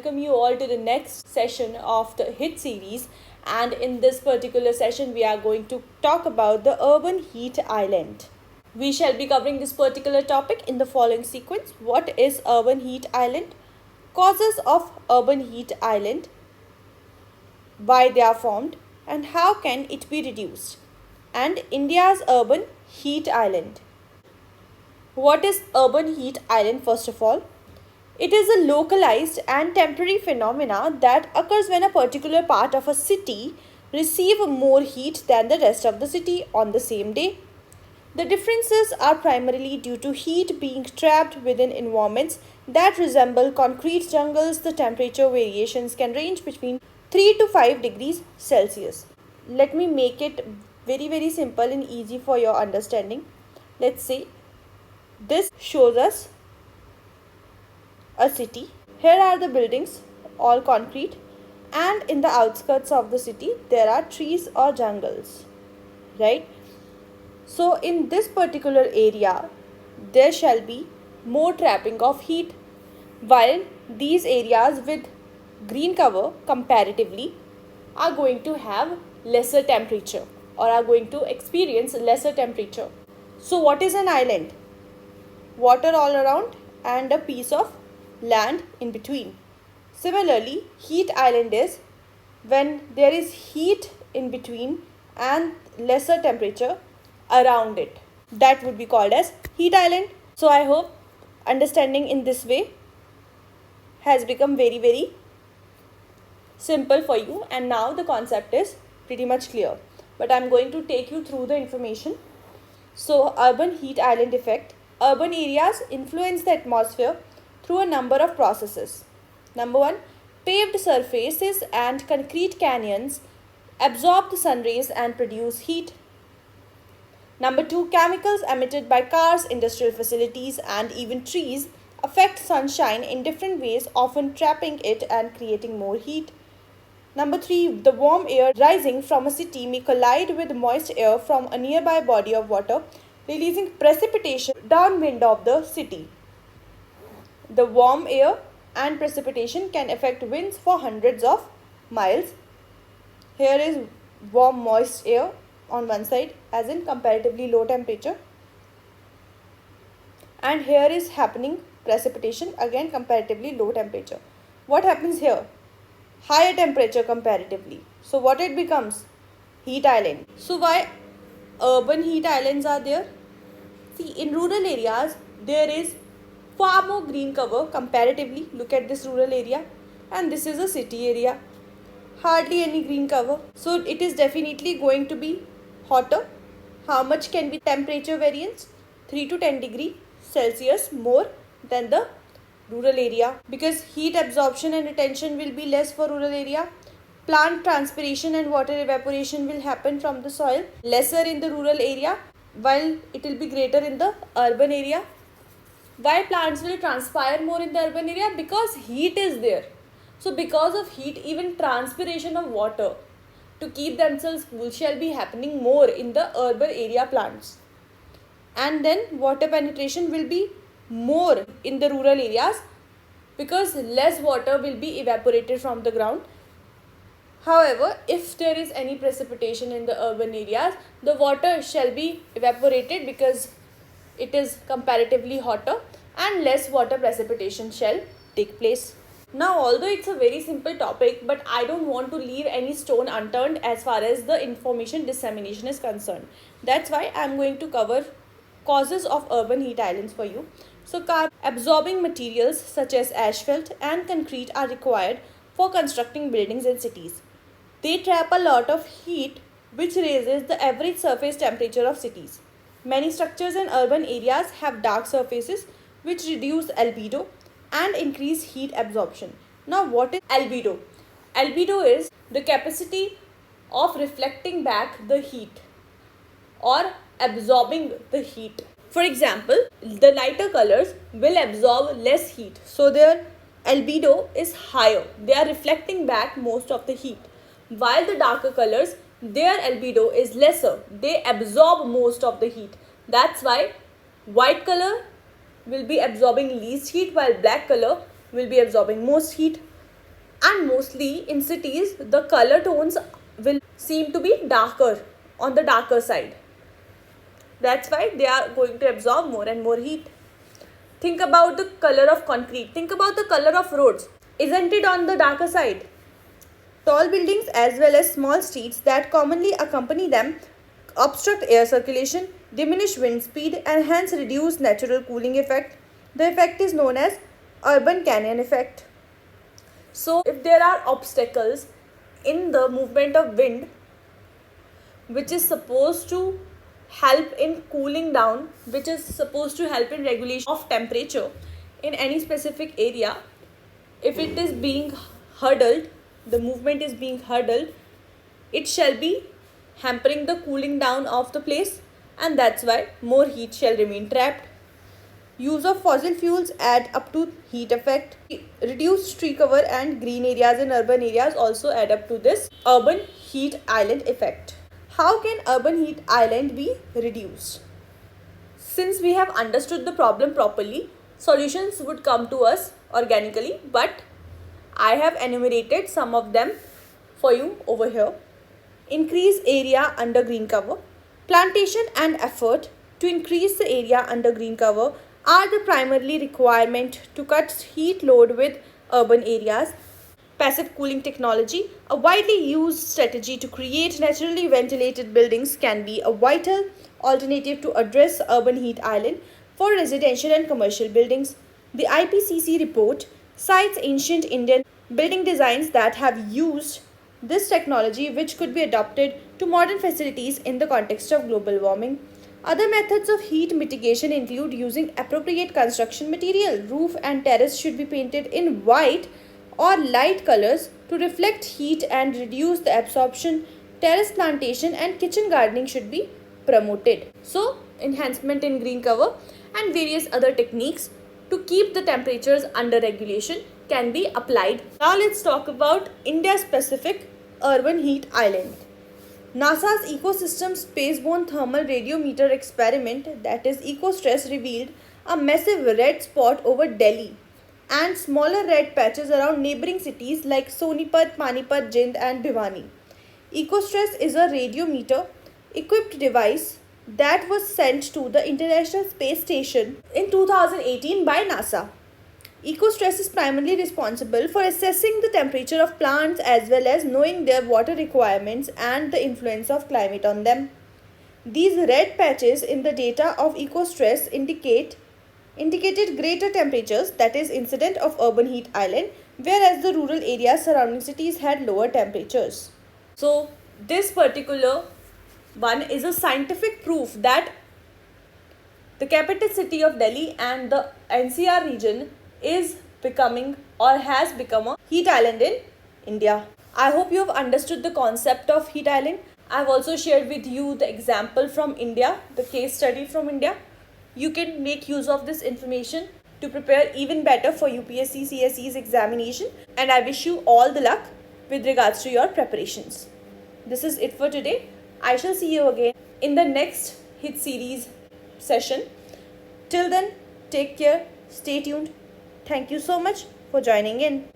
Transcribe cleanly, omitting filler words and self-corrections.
welcome you all to the next session of the HIT series, and in this particular session we are going to talk about the urban heat island. We shall be covering this particular topic in the following sequence. What is urban heat island? Causes of urban heat island, why they are formed, and how can it be reduced, and India's urban heat island. What is urban heat island first of all? It is a localized and temporary phenomena that occurs when a particular part of a city receives more heat than the rest of the city on the same day. The differences are primarily due to heat being trapped within environments that resemble concrete jungles. The temperature variations can range between 3 to 5 degrees Celsius. Let me make it very simple and easy for your understanding. Let's say this shows us a city. Here are the buildings, all concrete, and in the outskirts of the city there are trees or jungles, right? So in this particular area there shall be more trapping of heat, while these areas with green cover comparatively are going to have lesser temperature or are going to experience lesser temperature. So what is an island? Water all around and a piece of land in between. Similarly, heat island is when there is heat in between and lesser temperature around it. That would be called as heat island. So I hope understanding in this way has become very simple for you, and now the concept is pretty much clear. But I am going to take you through the information. So urban heat island effect. Urban areas influence the atmosphere through a number of processes. Number 1, paved surfaces and concrete canyons absorb the sun rays and produce heat. Number 2, chemicals emitted by cars, industrial facilities, and even trees affect sunshine in different ways, often trapping it and creating more heat. Number 3, the warm air rising from a city may collide with moist air from a nearby body of water, releasing precipitation downwind of the city. The warm air and precipitation can affect winds for hundreds of miles. Here is warm moist air on one side, as in comparatively low temperature, and here is happening precipitation, again comparatively low temperature. What happens here? Higher temperature comparatively. So what it becomes? Heat island. So why urban heat islands are there? See, in rural areas there is far more green cover comparatively. Look at this rural area, and this is a city area. Hardly any green cover. So it is definitely going to be hotter. How much can be temperature variance? 3 to 10 degree Celsius more than the rural area, because heat absorption and retention will be less for rural area. Plant transpiration and water evaporation will happen from the soil lesser in the rural area, while it will be greater in the urban area. Why plants will transpire more in the urban area? Because heat is there. So because of heat, even transpiration of water to keep themselves cool shall be happening more in the urban area plants. And then water penetration will be more in the rural areas because less water will be evaporated from the ground. However, if there is any precipitation in the urban areas, the water shall be evaporated because it is comparatively hotter, and less water precipitation shall take place. Now, although it's a very simple topic, but I don't want to leave any stone unturned as far as the information dissemination is concerned. That's why I'm going to cover causes of urban heat islands for you. So absorbing materials such as asphalt and concrete are required for constructing buildings in cities. They trap a lot of heat, which raises the average surface temperature of cities. Many structures in urban areas have dark surfaces, which reduce albedo and increase heat absorption. Now what is albedo? Albedo is the capacity of reflecting back the heat or absorbing the heat. For example, the lighter colors will absorb less heat, so their albedo is higher. They are reflecting back most of the heat, while the darker colors, their albedo is lesser. They absorb most of the heat. That's why white color will be absorbing least heat, while black color will be absorbing most heat. And mostly in cities, the color tones will seem to be darker, on the darker side. That's why they are going to absorb more and more heat. Think about the color of concrete. Think about the color of roads. Isn't it on the darker side? Tall buildings as well as small streets that commonly accompany them obstruct air circulation, diminish wind speed, and hence reduce natural cooling effect. The effect is known as urban canyon effect. So if there are obstacles in the movement of wind, which is supposed to help in cooling down, which is supposed to help in regulation of temperature in any specific area, if it is being hurdled, the movement is being hurdled, it shall be hampering the cooling down of the place, and that's why more heat shall remain trapped. Use of fossil fuels add up to heat effect. Reduced tree cover and green areas in urban areas also add up to this urban heat island effect. How can urban heat island be reduced? Since we have understood the problem properly, solutions would come to us organically, but I have enumerated some of them for you over here. Increase area under green cover. Plantation and effort to increase the area under green cover are the primarily requirement to cut heat load with urban areas. Passive cooling technology, a widely used strategy to create naturally ventilated buildings, can be a vital alternative to address urban heat island for residential and commercial buildings. The IPCC report cites ancient Indian building designs that have used this technology, which could be adapted to modern facilities in the context of global warming. Other methods of heat mitigation include using appropriate construction material. Roof and terrace should be painted in white or light colors to reflect heat and reduce the absorption. Terrace plantation and kitchen gardening should be promoted. So, enhancement in green cover and various other techniques to keep the temperatures under regulation can be applied. Now let's talk about India-specific urban heat island. NASA's Ecosystem Spaceborne Thermal Radiometer experiment, that is EcoStress, revealed a massive red spot over Delhi and smaller red patches around neighboring cities like Sonipat, Panipat, Jind and Bhiwani. EcoStress is a radiometer equipped device that was sent to the International Space Station in 2018 by NASA. EcoStress is primarily responsible for assessing the temperature of plants as well as knowing their water requirements and the influence of climate on them. These red patches in the data of EcoStress indicated greater temperatures, that is incident of urban heat island, whereas the rural areas surrounding cities had lower temperatures. So this particular one is a scientific proof that the capital city of Delhi and the NCR region is becoming or has become a heat island in India. I hope you have understood the concept of heat island. I have also shared with you the example from India, the case study from India. You can make use of this information to prepare even better for UPSC CSE's examination, and I wish you all the luck with regards to your preparations. This is it for today. I shall see you again in the next hit series session. Till then, take care, stay tuned. Thank you so much for joining in.